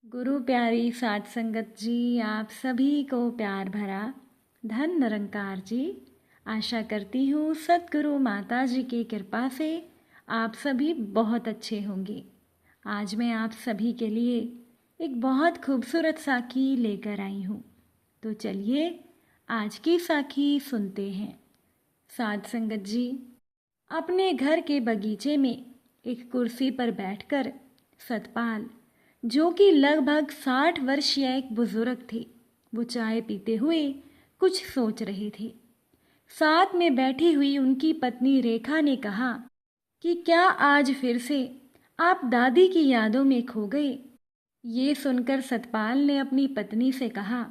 गुरु प्यारी साध संगत जी, आप सभी को प्यार भरा धन निरंकार जी। आशा करती हूँ सतगुरु माता जी की कृपा से आप सभी बहुत अच्छे होंगे। आज मैं आप सभी के लिए एक बहुत खूबसूरत साखी लेकर आई हूँ। तो चलिए आज की साखी सुनते हैं। साध संगत जी, अपने घर के बगीचे में एक कुर्सी पर बैठकर सतपाल, जो कि लगभग 60 वर्षीय एक बुजुर्ग थे, वो चाय पीते हुए कुछ सोच रहे थे। साथ में बैठी हुई उनकी पत्नी रेखा ने कहा कि क्या आज फिर से आप दादी की यादों में खो गए। ये सुनकर सतपाल ने अपनी पत्नी से कहा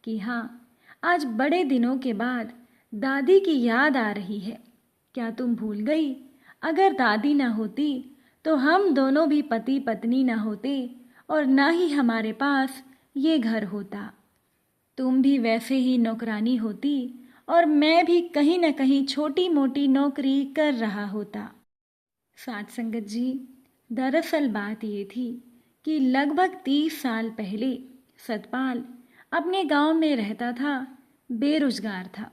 कि हाँ, आज बड़े दिनों के बाद दादी की याद आ रही है। क्या तुम भूल गई? अगर दादी ना होती तो हम दोनों भी पति पत्नी ना होते और ना ही हमारे पास ये घर होता। तुम भी वैसे ही नौकरानी होती और मैं भी कहीं ना कहीं छोटी मोटी नौकरी कर रहा होता। साथ संगत जी, दरअसल बात ये थी कि लगभग 30 साल पहले सतपाल अपने गांव में रहता था, बेरोजगार था।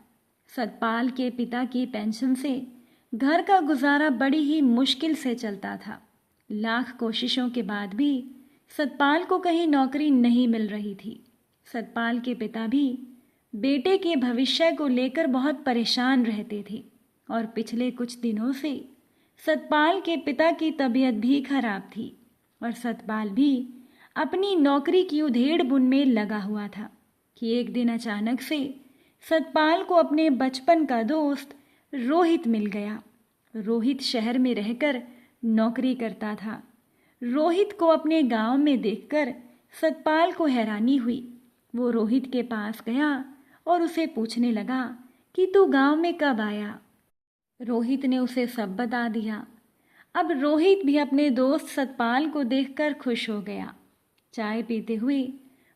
सतपाल के पिता की पेंशन से घर का गुजारा बड़ी ही मुश्किल से चलता था। लाख कोशिशों के बाद भी सतपाल को कहीं नौकरी नहीं मिल रही थी। सतपाल के पिता भी बेटे के भविष्य को लेकर बहुत परेशान रहते थे और पिछले कुछ दिनों से सतपाल के पिता की तबीयत भी खराब थी और सतपाल भी अपनी नौकरी की उधेड़-बुन में लगा हुआ था कि एक दिन अचानक से सतपाल को अपने बचपन का दोस्त रोहित मिल गया। रोहित शहर में रहकर नौकरी करता था। रोहित को अपने गांव में देखकर सतपाल को हैरानी हुई। वो रोहित के पास गया और उसे पूछने लगा कि तू गांव में कब आया। रोहित ने उसे सब बता दिया। अब रोहित भी अपने दोस्त सतपाल को देखकर खुश हो गया। चाय पीते हुए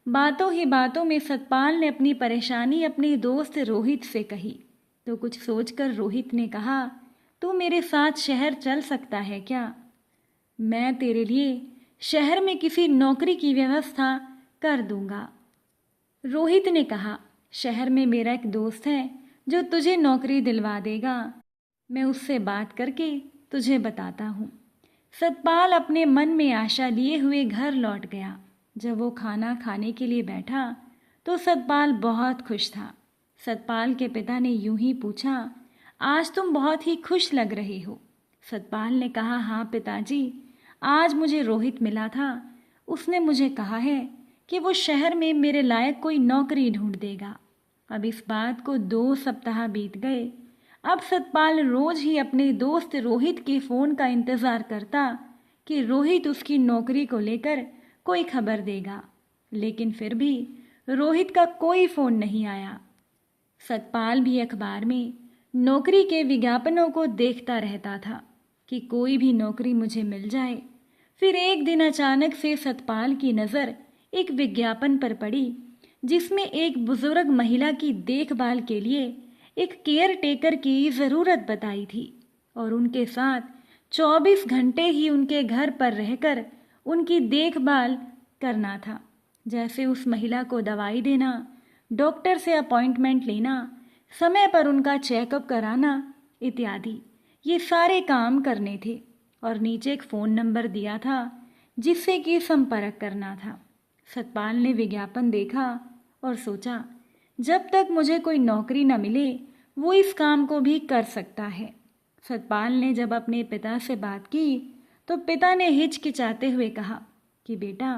बातों ही बातों में सतपाल ने अपनी परेशानी अपने दोस्त रोहित से कही तो कुछ सोचकर रोहित ने कहा, तू मेरे साथ शहर चल सकता है क्या? मैं तेरे लिए शहर में किसी नौकरी की व्यवस्था कर दूंगा। रोहित ने कहा, शहर में मेरा एक दोस्त है जो तुझे नौकरी दिलवा देगा। मैं उससे बात करके तुझे बताता हूँ। सतपाल अपने मन में आशा लिए हुए घर लौट गया। जब वो खाना खाने के लिए बैठा तो सतपाल बहुत खुश था। सतपाल के पिता ने यूं ही पूछा, आज तुम बहुत ही खुश लग रहे हो। सतपाल ने कहा, हाँ पिताजी, आज मुझे रोहित मिला था। उसने मुझे कहा है कि वो शहर में मेरे लायक कोई नौकरी ढूंढ देगा। अब इस बात को 2 सप्ताह बीत गए। अब सतपाल रोज ही अपने दोस्त रोहित के फ़ोन का इंतज़ार करता कि रोहित उसकी नौकरी को लेकर कोई खबर देगा, लेकिन फिर भी रोहित का कोई फ़ोन नहीं आया। सतपाल भी अखबार में नौकरी के विज्ञापनों को देखता रहता था कि कोई भी नौकरी मुझे मिल जाए। फिर एक दिन अचानक से सतपाल की नज़र एक विज्ञापन पर पड़ी जिसमें एक बुजुर्ग महिला की देखभाल के लिए एक केयर टेकर की ज़रूरत बताई थी और उनके साथ 24 घंटे ही उनके घर पर रहकर उनकी देखभाल करना था। जैसे उस महिला को दवाई देना, डॉक्टर से अपॉइंटमेंट लेना, समय पर उनका चेकअप कराना इत्यादि, ये सारे काम करने थे। और नीचे एक फ़ोन नंबर दिया था जिससे कि संपर्क करना था। सतपाल ने विज्ञापन देखा और सोचा, जब तक मुझे कोई नौकरी न मिले वो इस काम को भी कर सकता है। सतपाल ने जब अपने पिता से बात की तो पिता ने हिचकिचाते हुए कहा कि बेटा,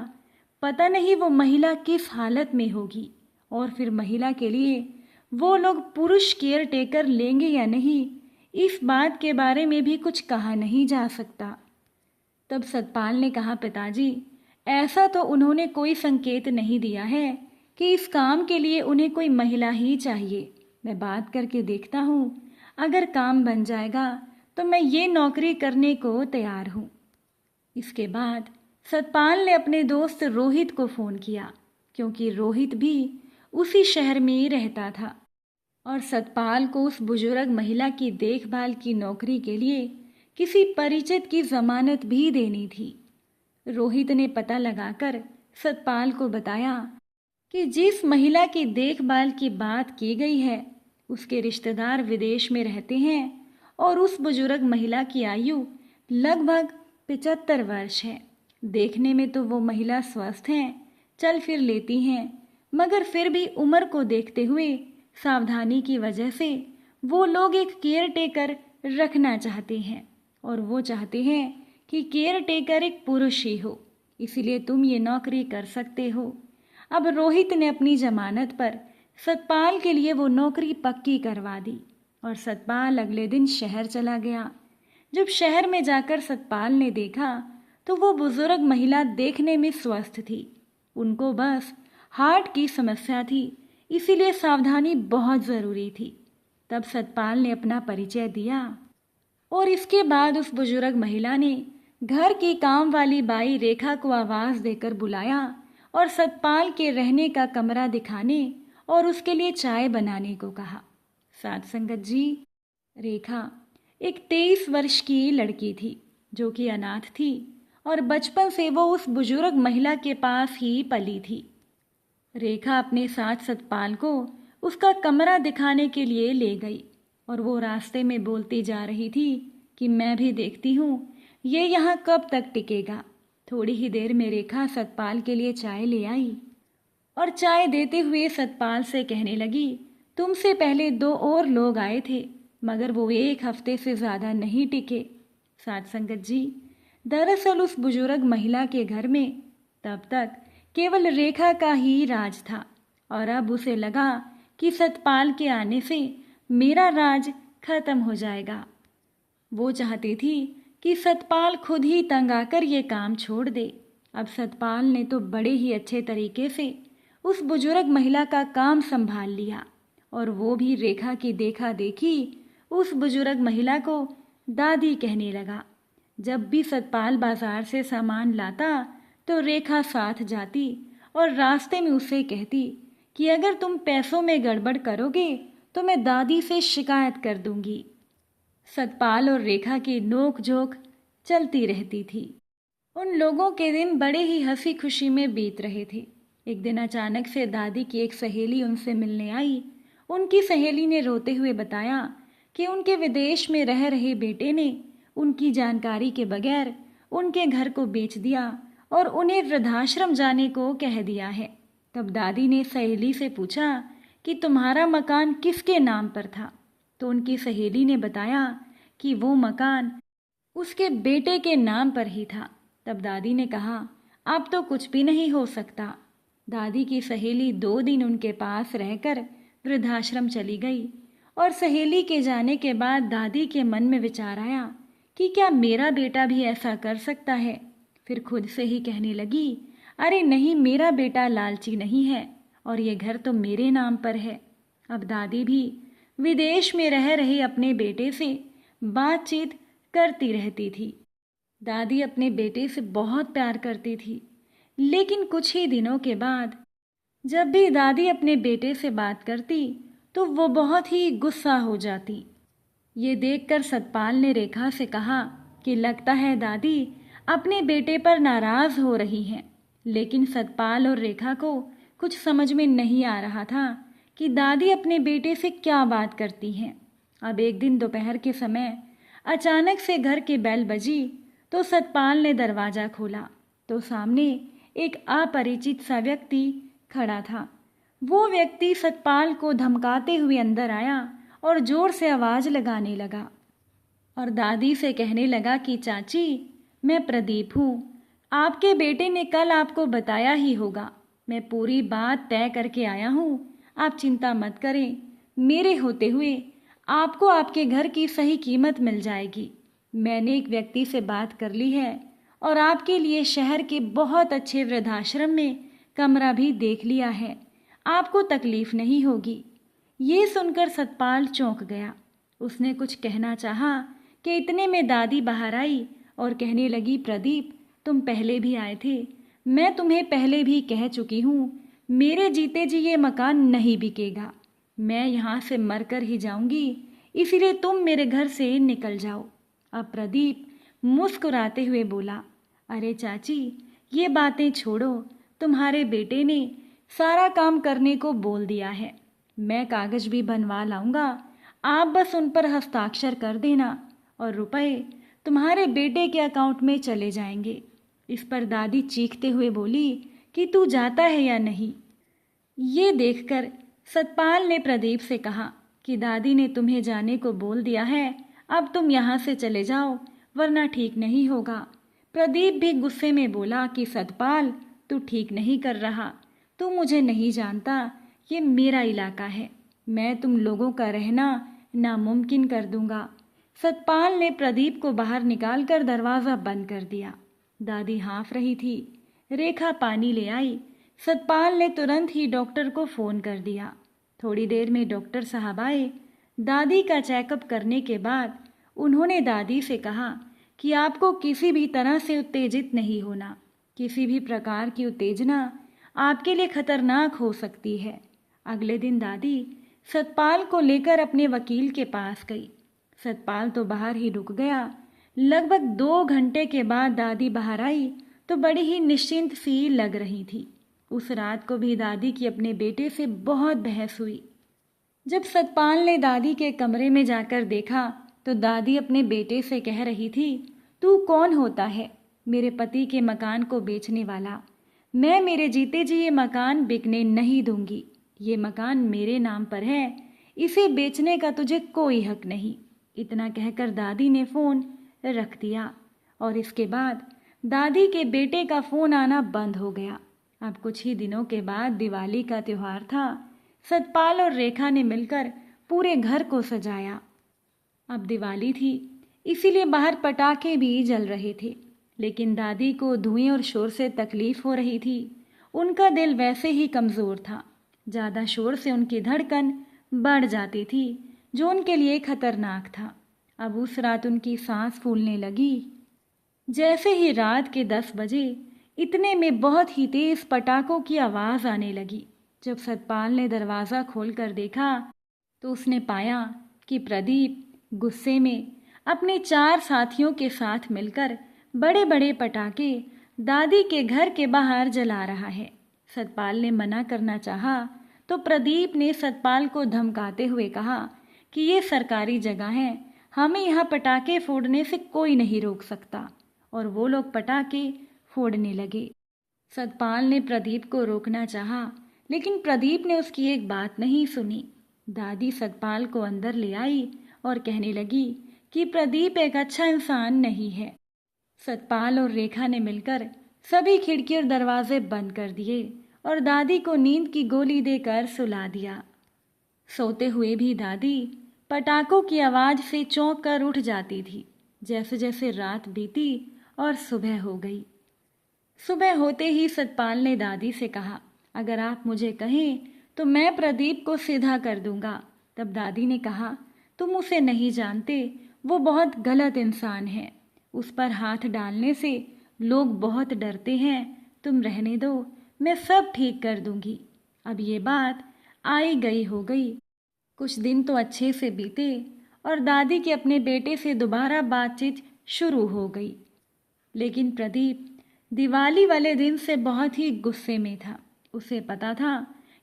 पता नहीं वो महिला किस हालत में होगी और फिर महिला के लिए वो लोग पुरुष केयर टेकर लेंगे या नहीं, इस बात के बारे में भी कुछ कहा नहीं जा सकता। तब सतपाल ने कहा, पिताजी, ऐसा तो उन्होंने कोई संकेत नहीं दिया है कि इस काम के लिए उन्हें कोई महिला ही चाहिए। मैं बात करके देखता हूँ, अगर काम बन जाएगा तो मैं ये नौकरी करने को तैयार हूँ। इसके बाद सतपाल ने अपने दोस्त रोहित को फ़ोन किया क्योंकि रोहित भी उसी शहर में ही रहता था और सतपाल को उस बुजुर्ग महिला की देखभाल की नौकरी के लिए किसी परिचित की ज़मानत भी देनी थी। रोहित ने पता लगाकर सतपाल को बताया कि जिस महिला की देखभाल की बात की गई है उसके रिश्तेदार विदेश में रहते हैं और उस बुजुर्ग महिला की आयु लगभग 75 वर्ष है। देखने में तो वो महिला स्वस्थ हैं, चल फिर लेती हैं, मगर फिर भी उम्र को देखते हुए सावधानी की वजह से वो लोग एक केयर टेकर रखना चाहते हैं और वो चाहते हैं कि केयर टेकर एक पुरुष ही हो, इसलिए तुम ये नौकरी कर सकते हो। अब रोहित ने अपनी जमानत पर सतपाल के लिए वो नौकरी पक्की करवा दी और सतपाल अगले दिन शहर चला गया। जब शहर में जाकर सतपाल ने देखा तो वो बुजुर्ग महिला देखने में स्वस्थ थी, उनको बस हार्ट की समस्या थी, इसीलिए सावधानी बहुत ज़रूरी थी। तब सतपाल ने अपना परिचय दिया और इसके बाद उस बुजुर्ग महिला ने घर की काम वाली बाई रेखा को आवाज़ देकर बुलाया और सतपाल के रहने का कमरा दिखाने और उसके लिए चाय बनाने को कहा। साथ संगत जी, रेखा एक 23 वर्ष की लड़की थी जो कि अनाथ थी और बचपन से वो उस बुजुर्ग महिला के पास ही पली थी। रेखा अपने साथ सतपाल को उसका कमरा दिखाने के लिए ले गई और वो रास्ते में बोलती जा रही थी कि मैं भी देखती हूँ ये यहाँ कब तक टिकेगा। थोड़ी ही देर में रेखा सतपाल के लिए चाय ले आई और चाय देते हुए सतपाल से कहने लगी, तुमसे पहले 2 और लोग आए थे मगर वो 1 हफ्ते से ज़्यादा नहीं टिके। साथ संगत जी, दरअसल उस बुजुर्ग महिला के घर में तब तक केवल रेखा का ही राज था और अब उसे लगा कि सतपाल के आने से मेरा राज खत्म हो जाएगा। वो चाहती थी कि सतपाल खुद ही तंग आकर ये काम छोड़ दे। अब सतपाल ने तो बड़े ही अच्छे तरीके से उस बुजुर्ग महिला का काम संभाल लिया और वो भी रेखा की देखा देखी उस बुजुर्ग महिला को दादी कहने लगा। जब भी सतपाल बाजार से सामान लाता तो रेखा साथ जाती और रास्ते में उसे कहती कि अगर तुम पैसों में गड़बड़ करोगे तो मैं दादी से शिकायत कर दूंगी। सतपाल और रेखा की नोक झोंक चलती रहती थी। उन लोगों के दिन बड़े ही हंसी खुशी में बीत रहे थे। एक दिन अचानक से दादी की एक सहेली उनसे मिलने आई। उनकी सहेली ने रोते हुए बताया कि उनके विदेश में रह रहे बेटे ने उनकी जानकारी के बगैर उनके घर को बेच दिया और उन्हें वृद्धाश्रम जाने को कह दिया है। तब दादी ने सहेली से पूछा कि तुम्हारा मकान किसके नाम पर था, तो उनकी सहेली ने बताया कि वो मकान उसके बेटे के नाम पर ही था। तब दादी ने कहा, अब तो कुछ भी नहीं हो सकता। दादी की सहेली 2 दिन उनके पास रहकर वृद्धाश्रम चली गई और सहेली के जाने के बाद दादी के मन में विचार आया कि क्या मेरा बेटा भी ऐसा कर सकता है। फिर खुद से ही कहने लगी, अरे नहीं, मेरा बेटा लालची नहीं है और ये घर तो मेरे नाम पर है। अब दादी भी विदेश में रह रहे अपने बेटे से बातचीत करती रहती थी। दादी अपने बेटे से बहुत प्यार करती थी, लेकिन कुछ ही दिनों के बाद जब भी दादी अपने बेटे से बात करती तो वो बहुत ही गुस्सा हो जाती। ये देखकर सतपाल ने रेखा से कहा कि लगता है दादी अपने बेटे पर नाराज़ हो रही हैं। लेकिन सतपाल और रेखा को कुछ समझ में नहीं आ रहा था कि दादी अपने बेटे से क्या बात करती हैं। अब एक दिन दोपहर के समय अचानक से घर की बेल बजी तो सतपाल ने दरवाज़ा खोला तो सामने एक अपरिचित सा व्यक्ति खड़ा था। वो व्यक्ति सतपाल को धमकाते हुए अंदर आया और ज़ोर से आवाज़ लगाने लगा और दादी से कहने लगा कि चाची, मैं प्रदीप हूँ। आपके बेटे ने कल आपको बताया ही होगा। मैं पूरी बात तय करके आया हूँ, आप चिंता मत करें। मेरे होते हुए आपको आपके घर की सही कीमत मिल जाएगी। मैंने एक व्यक्ति से बात कर ली है और आपके लिए शहर के बहुत अच्छे वृद्धाश्रम में कमरा भी देख लिया है। आपको तकलीफ नहीं होगी। ये सुनकर सतपाल चौंक गया। उसने कुछ कहना चाहा कि इतने में दादी बाहर आई और कहने लगी, प्रदीप, तुम पहले भी आए थे। मैं तुम्हें पहले भी कह चुकी हूँ, मेरे जीते जी ये मकान नहीं बिकेगा। मैं यहाँ से मरकर ही जाऊँगी, इसीलिए तुम मेरे घर से निकल जाओ। अब प्रदीप मुस्कुराते हुए बोला, अरे चाची, ये बातें छोड़ो। तुम्हारे बेटे ने सारा काम करने को बोल दिया है। मैं कागज भी बनवा लाऊंगा, आप बस उन पर हस्ताक्षर कर देना और रुपए तुम्हारे बेटे के अकाउंट में चले जाएंगे। इस पर दादी चीखते हुए बोली कि तू जाता है या नहीं। ये देखकर सतपाल ने प्रदीप से कहा कि दादी ने तुम्हें जाने को बोल दिया है, अब तुम यहाँ से चले जाओ वरना ठीक नहीं होगा। प्रदीप भी गुस्से में बोला कि सतपाल, तू ठीक नहीं कर रहा, तू मुझे नहीं जानता, ये मेरा इलाका है, मैं तुम लोगों का रहना नामुमकिन कर दूंगा। सतपाल ने प्रदीप को बाहर निकालकर दरवाज़ा बंद कर दिया। दादी हाँफ रही थी। रेखा पानी ले आई। सतपाल ने तुरंत ही डॉक्टर को फ़ोन कर दिया। थोड़ी देर में डॉक्टर साहब आए। दादी का चेकअप करने के बाद उन्होंने दादी से कहा कि आपको किसी भी तरह से उत्तेजित नहीं होना। किसी भी प्रकार की उत्तेजना आपके लिए खतरनाक हो सकती है। अगले दिन दादी सतपाल को लेकर अपने वकील के पास गई। सतपाल तो बाहर ही रुक गया। लगभग 2 घंटे के बाद दादी बाहर आई तो बड़ी ही निश्चिंत सी लग रही थी। उस रात को भी दादी की अपने बेटे से बहुत बहस हुई। जब सतपाल ने दादी के कमरे में जाकर देखा तो दादी अपने बेटे से कह रही थी, तू कौन होता है? मेरे पति के मकान को बेचने वाला। मैं मेरे जीते जी ये मकान बिकने नहीं दूंगी। ये मकान मेरे नाम पर है, इसे बेचने का तुझे कोई हक नहीं। इतना कहकर दादी ने फ़ोन रख दिया और इसके बाद दादी के बेटे का फ़ोन आना बंद हो गया। अब कुछ ही दिनों के बाद दिवाली का त्यौहार था। सतपाल और रेखा ने मिलकर पूरे घर को सजाया। अब दिवाली थी, इसीलिए बाहर पटाखे भी जल रहे थे, लेकिन दादी को धुएं और शोर से तकलीफ हो रही थी। उनका दिल वैसे ही कमज़ोर था। ज़्यादा शोर से उनकी धड़कन बढ़ जाती थी, जो उनके लिए खतरनाक था। अब उस रात उनकी सांस फूलने लगी। जैसे ही रात के 10 बजे इतने में बहुत ही तेज पटाखों की आवाज़ आने लगी। जब सतपाल ने दरवाज़ा खोलकर देखा तो उसने पाया कि प्रदीप गुस्से में अपने 4 साथियों के साथ मिलकर बड़े बड़े पटाखे दादी के घर के बाहर जला रहा है। सतपाल ने मना करना चाहा तो प्रदीप ने सतपाल को धमकाते हुए कहा कि ये सरकारी जगह है, हमें यहाँ पटाखे फोड़ने से कोई नहीं रोक सकता। और वो लोग पटाखे फोड़ने लगे। सतपाल ने प्रदीप को रोकना चाहा, लेकिन प्रदीप ने उसकी एक बात नहीं सुनी। दादी सतपाल को अंदर ले आई और कहने लगी कि प्रदीप एक अच्छा इंसान नहीं है। सतपाल और रेखा ने मिलकर सभी खिड़की और दरवाजे बंद कर दिए और दादी को नींद की गोली देकर सुला दिया। सोते हुए भी दादी पटाखों की आवाज़ से चौंक कर उठ जाती थी। जैसे जैसे रात बीती और सुबह हो गई। सुबह होते ही सतपाल ने दादी से कहा, अगर आप मुझे कहें तो मैं प्रदीप को सीधा कर दूंगा। तब दादी ने कहा, तुम उसे नहीं जानते, वो बहुत गलत इंसान है। उस पर हाथ डालने से लोग बहुत डरते हैं। तुम रहने दो, मैं सब ठीक कर दूंगी। अब ये बात आई गई हो गई। कुछ दिन तो अच्छे से बीते और दादी के अपने बेटे से दोबारा बातचीत शुरू हो गई। लेकिन प्रदीप दिवाली वाले दिन से बहुत ही गुस्से में था। उसे पता था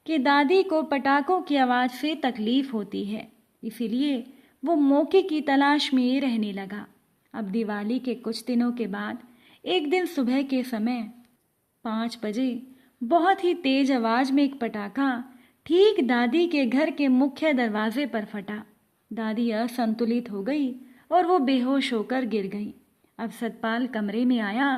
कि दादी को पटाखों की आवाज़ से तकलीफ होती है, इसीलिए वो मौके की तलाश में रहने लगा। अब दिवाली के कुछ दिनों के बाद एक दिन सुबह के समय 5 बजे बहुत ही तेज आवाज़ में एक पटाखा ठीक दादी के घर के मुख्य दरवाजे पर फटा। दादी असंतुलित हो गई और वो बेहोश होकर गिर गई। अब सतपाल कमरे में आया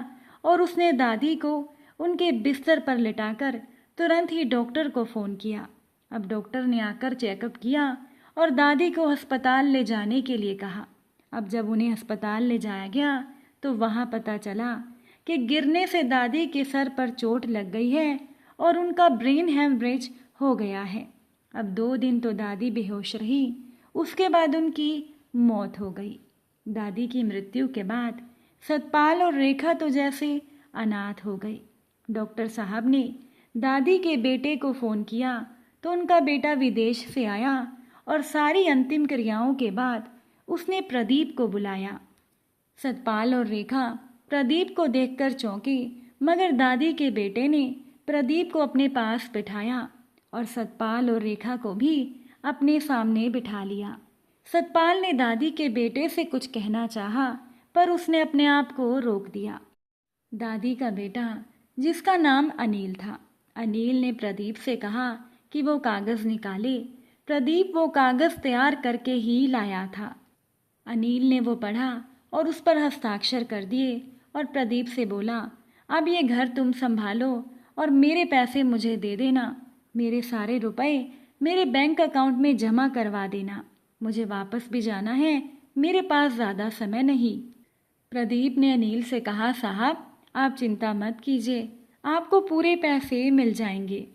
और उसने दादी को उनके बिस्तर पर लिटाकर तुरंत ही डॉक्टर को फ़ोन किया। अब डॉक्टर ने आकर चेकअप किया और दादी को अस्पताल ले जाने के लिए कहा। अब जब उन्हें अस्पताल ले जाया गया तो वहाँ पता चला कि गिरने से दादी के सर पर चोट लग गई है और उनका ब्रेन हेमरेज हो गया है। अब 2 दिन तो दादी बेहोश रही, उसके बाद उनकी मौत हो गई। दादी की मृत्यु के बाद सतपाल और रेखा तो जैसे अनाथ हो गई। डॉक्टर साहब ने दादी के बेटे को फ़ोन किया तो उनका बेटा विदेश से आया और सारी अंतिम क्रियाओं के बाद उसने प्रदीप को बुलाया। सतपाल और रेखा प्रदीप को देखकर चौंके, मगर दादी के बेटे ने प्रदीप को अपने पास बिठाया और सतपाल और रेखा को भी अपने सामने बिठा लिया। सतपाल ने दादी के बेटे से कुछ कहना चाहा, पर उसने अपने आप को रोक दिया। दादी का बेटा, जिसका नाम अनिल था, अनिल ने प्रदीप से कहा कि वो कागज़ निकाले। प्रदीप वो कागज़ तैयार करके ही लाया था। अनिल ने वो पढ़ा और उस पर हस्ताक्षर कर दिए और प्रदीप से बोला, अब ये घर तुम संभालो और मेरे पैसे मुझे दे देना। मेरे सारे रुपए मेरे बैंक अकाउंट में जमा करवा देना। मुझे वापस भी जाना है, मेरे पास ज़्यादा समय नहीं। प्रदीप ने अनिल से कहा, साहब आप चिंता मत कीजिए, आपको पूरे पैसे मिल जाएंगे।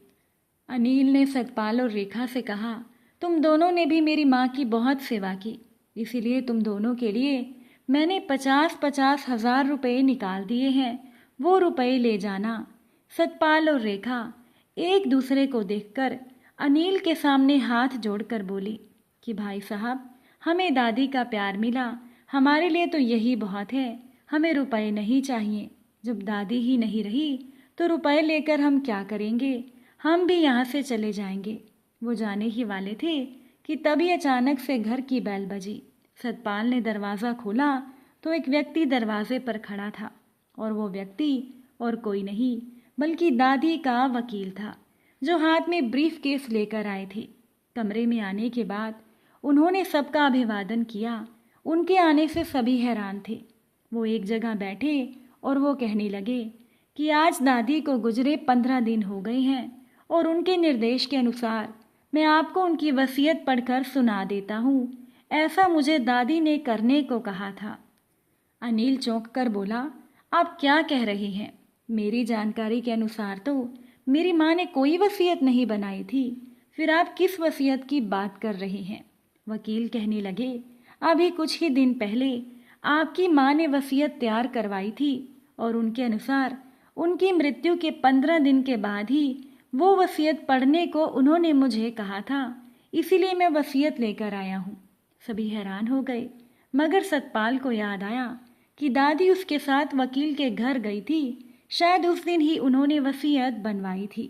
अनिल ने सतपाल और रेखा से कहा, तुम दोनों ने भी मेरी माँ की बहुत सेवा की, इसीलिए तुम दोनों के लिए मैंने 50-50 हज़ार रुपये निकाल दिए हैं, वो रुपये ले जाना। सतपाल और रेखा एक दूसरे को देखकर अनिल के सामने हाथ जोड़कर बोली कि भाई साहब, हमें दादी का प्यार मिला, हमारे लिए तो यही बहुत है, हमें रुपए नहीं चाहिए। जब दादी ही नहीं रही तो रुपए लेकर हम क्या करेंगे, हम भी यहाँ से चले जाएंगे। वो जाने ही वाले थे कि तभी अचानक से घर की बैल बजी। सतपाल ने दरवाज़ा खोला तो एक व्यक्ति दरवाजे पर खड़ा था और वो व्यक्ति और कोई नहीं बल्कि दादी का वकील था, जो हाथ में ब्रीफ केस लेकर आए थे। कमरे में आने के बाद उन्होंने सबका अभिवादन किया। उनके आने से सभी हैरान थे। वो एक जगह बैठे और वो कहने लगे कि आज दादी को गुजरे 15 दिन हो गए हैं और उनके निर्देश के अनुसार मैं आपको उनकी वसीयत पढ़कर सुना देता हूँ। ऐसा मुझे दादी ने करने को कहा था। अनिल चौंक कर बोला, आप क्या कह रहे हैं? मेरी जानकारी के अनुसार तो मेरी माँ ने कोई वसीयत नहीं बनाई थी, फिर आप किस वसीयत की बात कर रहे हैं? वकील कहने लगे, अभी कुछ ही दिन पहले आपकी माँ ने वसीयत तैयार करवाई थी और उनके अनुसार उनकी मृत्यु के 15 दिन के बाद ही वो वसीयत पढ़ने को उन्होंने मुझे कहा था, इसीलिए मैं वसीयत लेकर आया हूँ। सभी हैरान हो गए, मगर सतपाल को याद आया कि दादी उसके साथ वकील के घर गई थी, शायद उस दिन ही उन्होंने वसीयत बनवाई थी।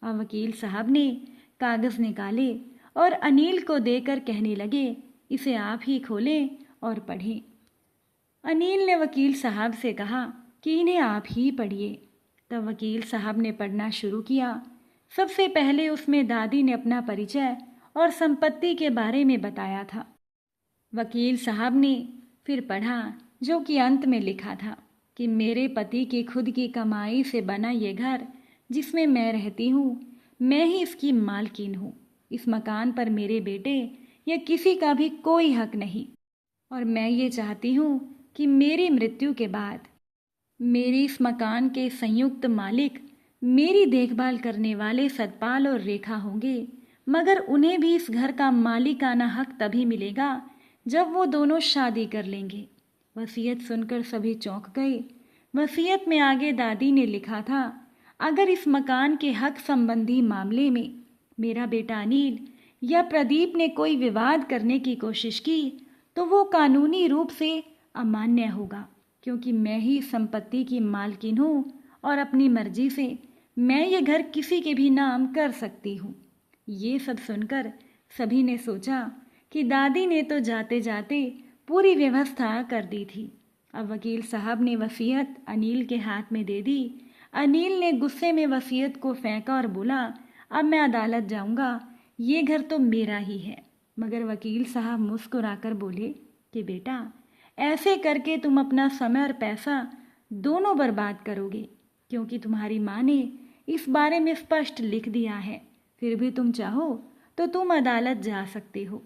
अब वकील साहब ने कागज़ निकाले और अनिल को देकर कहने लगे, इसे आप ही खोलें और पढ़ें। अनिल ने वकील साहब से कहा कि इन्हें आप ही पढ़िए। तब वकील साहब ने पढ़ना शुरू किया। सबसे पहले उसमें दादी ने अपना परिचय और संपत्ति के बारे में बताया था। वकील साहब ने फिर पढ़ा, जो कि अंत में लिखा था कि मेरे पति की खुद की कमाई से बना ये घर जिसमें मैं रहती हूँ, मैं ही इसकी मालकिन हूँ। इस मकान पर मेरे बेटे या किसी का भी कोई हक नहीं, और मैं ये चाहती हूँ कि मेरी मृत्यु के बाद मेरी इस मकान के संयुक्त मालिक मेरी देखभाल करने वाले सतपाल और रेखा होंगे, मगर उन्हें भी इस घर का मालिकाना हक तभी मिलेगा जब वो दोनों शादी कर लेंगे। वसीयत सुनकर सभी चौंक गए। वसीयत में आगे दादी ने लिखा था, अगर इस मकान के हक संबंधी मामले में मेरा बेटा अनिल या प्रदीप ने कोई विवाद करने की कोशिश की तो वो कानूनी रूप से अमान्य होगा, क्योंकि मैं ही संपत्ति की मालकिन हूँ और अपनी मर्जी से मैं ये घर किसी के भी नाम कर सकती हूँ। ये सब सुनकर सभी ने सोचा कि दादी ने तो जाते जाते पूरी व्यवस्था कर दी थी। अब वकील साहब ने वसीयत अनिल के हाथ में दे दी। अनिल ने गुस्से में वसीयत को फेंका और बोला, अब मैं अदालत जाऊंगा, ये घर तो मेरा ही है। मगर वकील साहब मुस्कुराकर बोले कि बेटा, ऐसे करके तुम अपना समय और पैसा दोनों बर्बाद करोगे, क्योंकि तुम्हारी माँ ने इस बारे में स्पष्ट लिख दिया है। फिर भी तुम चाहो तो तुम अदालत जा सकते हो।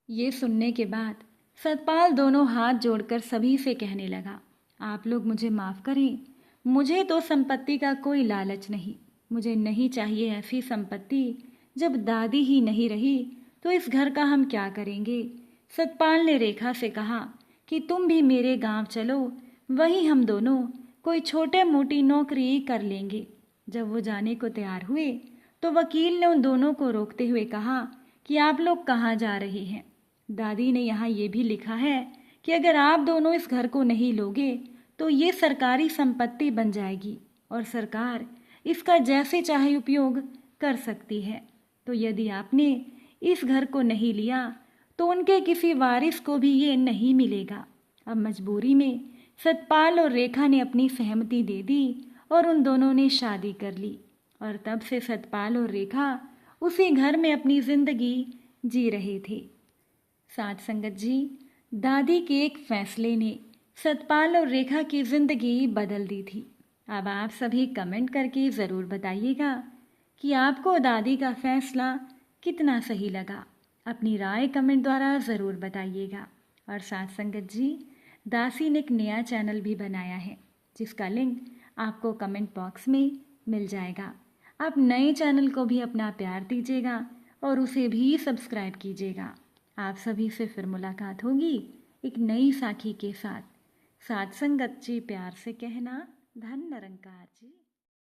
ये सुनने के बाद सतपाल दोनों हाथ जोड़कर सभी से कहने लगा, आप लोग मुझे माफ़ करें, मुझे तो संपत्ति का कोई लालच नहीं। मुझे नहीं चाहिए ऐसी संपत्ति। जब दादी ही नहीं रही तो इस घर का हम क्या करेंगे? सतपाल ने रेखा से कहा कि तुम भी मेरे गांव चलो, वहीं हम दोनों कोई छोटे मोटी नौकरी कर लेंगे। जब वो जाने को तैयार हुए तो वकील ने उन दोनों को रोकते हुए कहा कि आप लोग कहाँ जा रहे हैं? दादी ने यहाँ ये भी लिखा है कि अगर आप दोनों इस घर को नहीं लोगे तो ये सरकारी संपत्ति बन जाएगी और सरकार इसका जैसे चाहे उपयोग कर सकती है। तो यदि आपने इस घर को नहीं लिया तो उनके किसी वारिस को भी ये नहीं मिलेगा। अब मजबूरी में सतपाल और रेखा ने अपनी सहमति दे दी और उन दोनों ने शादी कर ली और तब से सतपाल और रेखा उसी घर में अपनी जिंदगी जी रहे थे। साथ संगत जी, दादी के एक फैसले ने सतपाल और रेखा की जिंदगी बदल दी थी। अब आप सभी कमेंट करके ज़रूर बताइएगा कि आपको दादी का फैसला कितना सही लगा। अपनी राय कमेंट द्वारा ज़रूर बताइएगा। और साथ संगत जी, दासी ने एक नया चैनल भी बनाया है जिसका लिंक आपको कमेंट बॉक्स में मिल जाएगा। आप नए चैनल को भी अपना प्यार दीजिएगा और उसे भी सब्सक्राइब कीजिएगा। आप सभी से फिर मुलाकात होगी एक नई साखी के साथ। साथ संगत जी, प्यार से कहना, धन निरंकार जी।